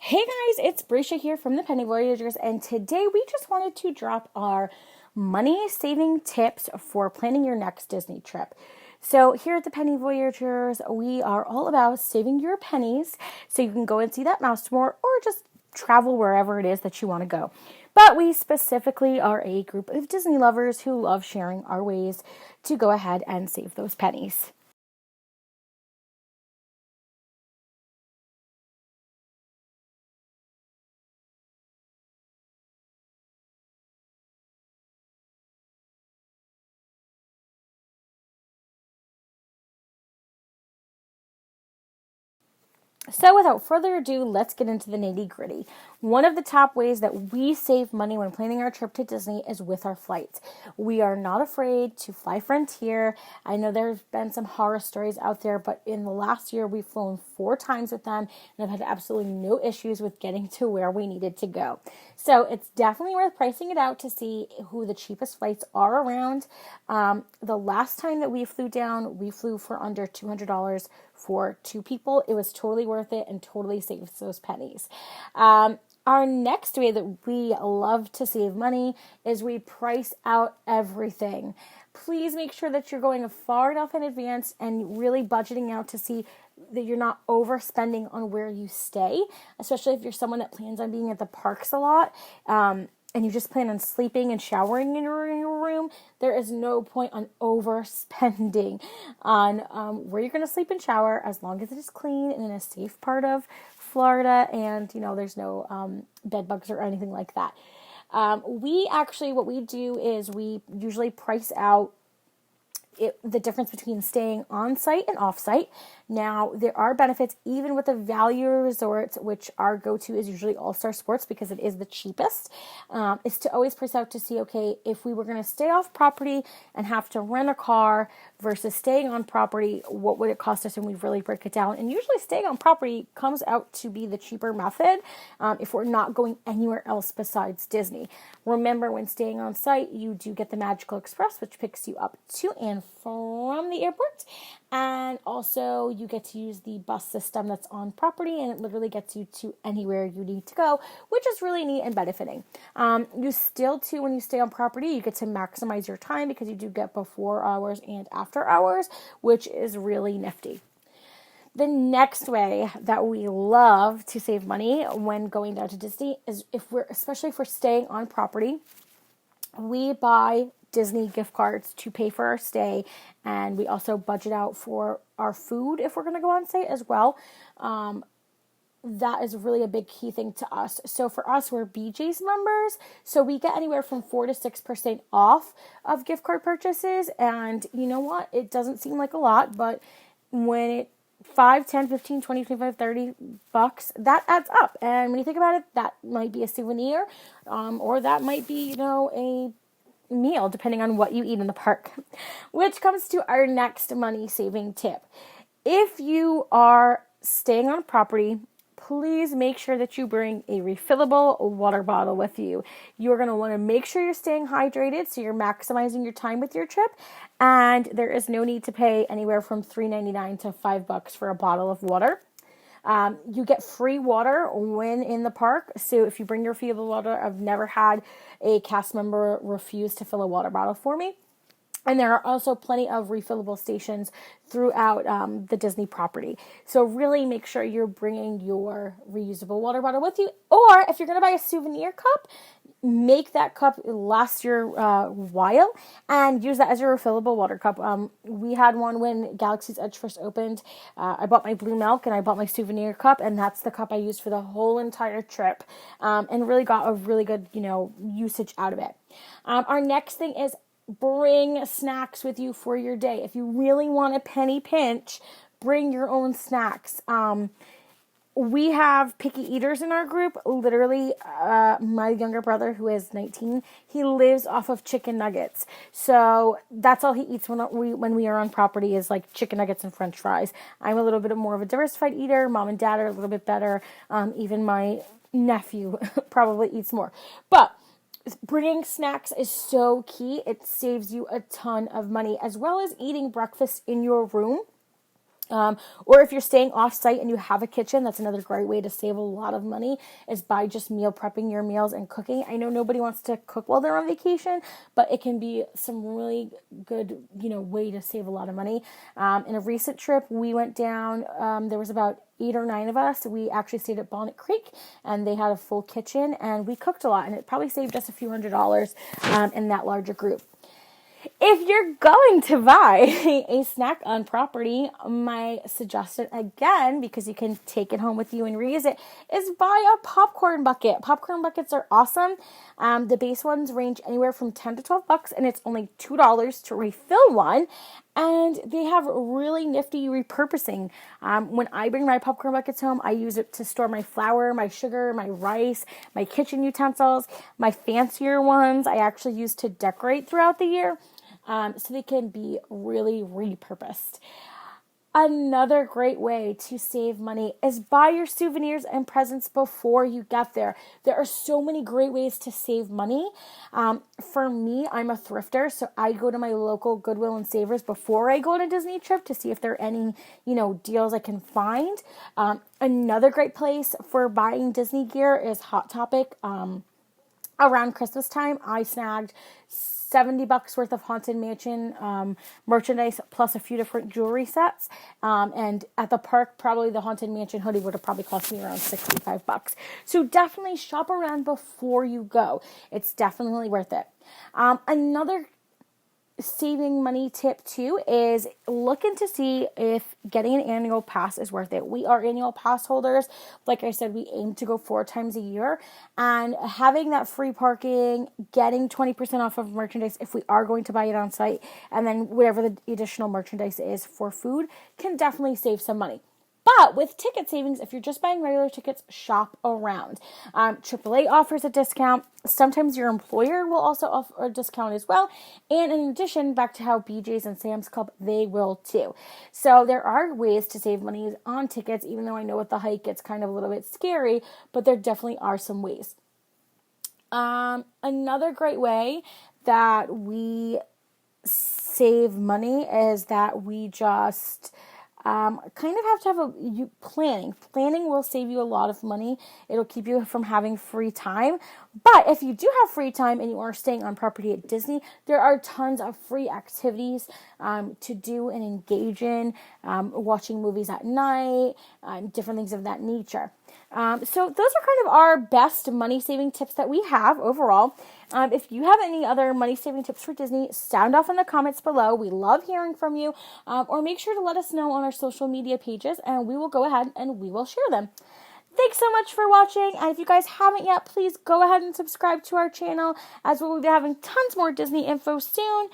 Hey guys, it's Brisha here from the Penny Voyagers, and today we just wanted to drop our money saving tips for planning your next Disney trip. So here at the Penny Voyagers, we are all about saving your pennies so you can go and see that mouse more or just travel wherever it is that you want to go. But we specifically are a group of Disney lovers who love sharing our ways to go ahead and save those pennies. So without further ado, let's get into the nitty gritty. One of the top ways that we save money when planning our trip to Disney is with our flights. We are not afraid to fly Frontier. I know there's been some horror stories out there, but in the last year, we've flown 4 times with them and have had absolutely no issues with getting to where we needed to go. So it's definitely worth pricing it out to see who the cheapest flights are around. The last time that we flew down, we flew for under $200 for 2 people. It was totally worth it and totally saves those pennies. Our next way that we love to save money is we price out everything. Please make sure that you're going far enough in advance and really budgeting out to see that you're not overspending on where you stay, especially if you're someone that plans on being at the parks a lot. And you just plan on sleeping and showering in your room, there is no point on overspending on where you're going to sleep and shower, as long as it is clean and in a safe part of Florida and, there's no bed bugs or anything like that. What we do is we usually price out the difference between staying on site and off site. Now, there are benefits even with the value resorts, which our go-to is usually All-Star Sports because it is the cheapest. Is to always price out to see, okay, if we were going to stay off property and have to rent a car versus staying on property, what would it cost us? And we really break it down. And usually staying on property comes out to be the cheaper method if we're not going anywhere else besides Disney. Remember, when staying on site, you do get the Magical Express, which picks you up to and from the airport. And also you get to use the bus system that's on property, and it literally gets you to anywhere you need to go, which is really neat and benefiting. You still too, when you stay on property, you get to maximize your time because you do get before hours and after hours, which is really nifty. The next way that we love to save money when going down to Disney is especially if we're staying on property, we buy Disney gift cards to pay for our stay, and we also budget out for our food if we're going to go on site as well. That is really a big key thing to us. So for us, we're BJ's members, so we get anywhere from 4 to 6% off of gift card purchases, and you know what? It doesn't seem like a lot, but when it 5, 10, 15, 20, 25, 30 bucks, that adds up. And when you think about it, that might be a souvenir, or that might be, a meal, depending on what you eat in the park. Which comes to our next money saving tip. If you are staying on property, please make sure that you bring a refillable water bottle with you. You're going to want to make sure you're staying hydrated so you're maximizing your time with your trip, and there is no need to pay anywhere from $3.99 to $5 for a bottle of water. You get free water when in the park. So if you bring your refillable water, I've never had a cast member refuse to fill a water bottle for me. And there are also plenty of refillable stations throughout the Disney property. So really make sure you're bringing your reusable water bottle with you. Or if you're going to buy a souvenir cup, make that cup last your while and use that as your refillable water cup. We had one when Galaxy's Edge first opened. I bought my blue milk and I bought my souvenir cup, and that's the cup I used for the whole entire trip, and really got a really good, usage out of it. Our next thing is bring snacks with you for your day. If you really want a penny pinch, bring your own snacks. We have picky eaters in our group. Literally, my younger brother, who is 19, he lives off of chicken nuggets. So that's all he eats when we are on property, is like chicken nuggets and French fries. I'm a little bit more of a diversified eater. Mom and dad are a little bit better. Even my nephew probably eats more. But bringing snacks is so key. It saves you a ton of money, as well as eating breakfast in your room. Or if you're staying off-site and you have a kitchen, that's another great way to save a lot of money, is by just meal prepping your meals and cooking. I know nobody wants to cook while they're on vacation, but it can be some really good, way to save a lot of money. In a recent trip, we went down, there was about 8 or 9 of us. We actually stayed at Bonnet Creek, and they had a full kitchen, and we cooked a lot, and it probably saved us a few $100s in that larger group. If you're going to buy a snack on property, my suggestion, again, because you can take it home with you and reuse it, is buy a popcorn bucket. Popcorn buckets are awesome. The base ones range anywhere from $10 to $12, and it's only $2 to refill one. And they have really nifty repurposing. When I bring my popcorn buckets home, I use it to store my flour, my sugar, my rice, my kitchen utensils. My fancier ones I actually use to decorate throughout the year. So they can be really repurposed. Another great way to save money is buy your souvenirs and presents before you get there. There are so many great ways to save money. For me, I'm a thrifter, so I go to my local Goodwill and Savers before I go on a Disney trip to see if there are any, deals I can find. Another great place for buying Disney gear is Hot Topic. Around Christmas time, I snagged $70 worth of Haunted Mansion merchandise plus a few different jewelry sets. And at the park, probably the Haunted Mansion hoodie would have probably cost me around $65. So definitely shop around before you go. It's definitely worth it. Another saving money tip too is looking to see if getting an annual pass is worth it. We are annual pass holders. Like I said, we aim to go 4 times a year, and having that free parking, getting 20% off of merchandise if we are going to buy it on site, and then whatever the additional merchandise is for food can definitely save some money. But with ticket savings, if you're just buying regular tickets, shop around. AAA offers a discount. Sometimes your employer will also offer a discount as well. And in addition, back to how BJ's and Sam's Club, they will too. So there are ways to save money on tickets, even though I know with the hike it's kind of a little bit scary, but there definitely are some ways. Another great way that we save money is that we just kind of have to have planning. Planning will save you a lot of money. It'll keep you from having free time. But if you do have free time and you are staying on property at Disney, there are tons of free activities to do and engage in, watching movies at night, different things of that nature. So those are kind of our best money-saving tips that we have overall. If you have any other money-saving tips for Disney, sound off in the comments below. We love hearing from you. Or make sure to let us know on our social media pages, and we will go ahead and we will share them. Thanks so much for watching, and if you guys haven't yet, please go ahead and subscribe to our channel, as we'll be having tons more Disney info soon.